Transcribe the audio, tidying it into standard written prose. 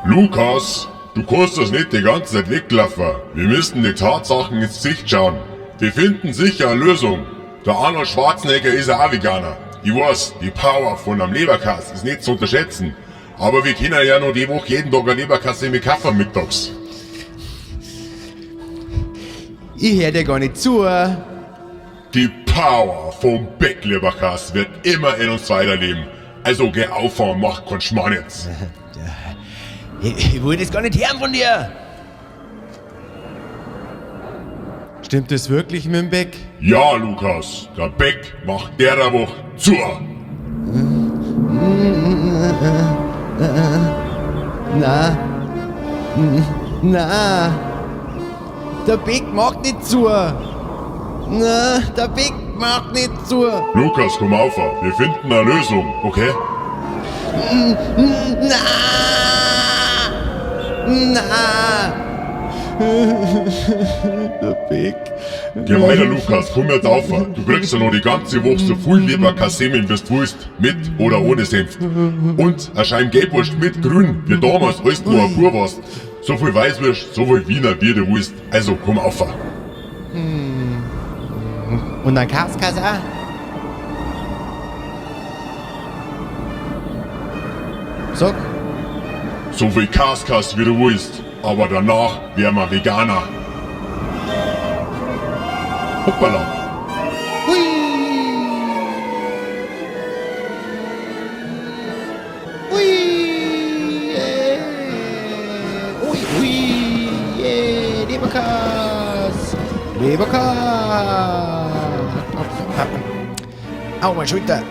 Lukas, du kannst das nicht die ganze Zeit weglaufen. Wir müssen die Tatsachen ins Gesicht schauen. Wir finden sicher eine Lösung. Der Arnold Schwarzenegger ist ja auch Veganer. Ich weiß, die Power von einem Leberkass ist nicht zu unterschätzen. Aber wir können ja noch die Woche jeden Tag eine Leberkasse mit Kaffee mittags. Ich hör dir gar nicht zu. Die Power vom Beckleberkass wird immer in uns weiterleben. Also geh auf und mach keinen Schmarrn. Ich will das gar nicht hören von dir. Stimmt das wirklich mit dem Beck? Ja, Lukas, der Beck macht der Woche zu. Na, der Beck macht nicht zu. Na, der Beck macht nicht zu. Lukas, komm auf, wir finden eine Lösung, okay? Na, der Beck. Geh weiter, Lukas, komm jetzt auf. Du kriegst ja noch die ganze Woche so viel Leberkassemen, wie du willst, mit oder ohne Senf. Und eine Scheibe Gelbwurst mit Grün, wie damals, als du ein Bub warst. So viel Weißwurst, so viel Wiener, wie du willst. Also komm auf. Und ein Kaskas auch? Sag. So viel Kaskas, wie du willst. Aber danach wär wir Veganer. Hoppala. Hui. Hui. Ui, ui. Leberkass. Leberkass. Au, meine Schulter.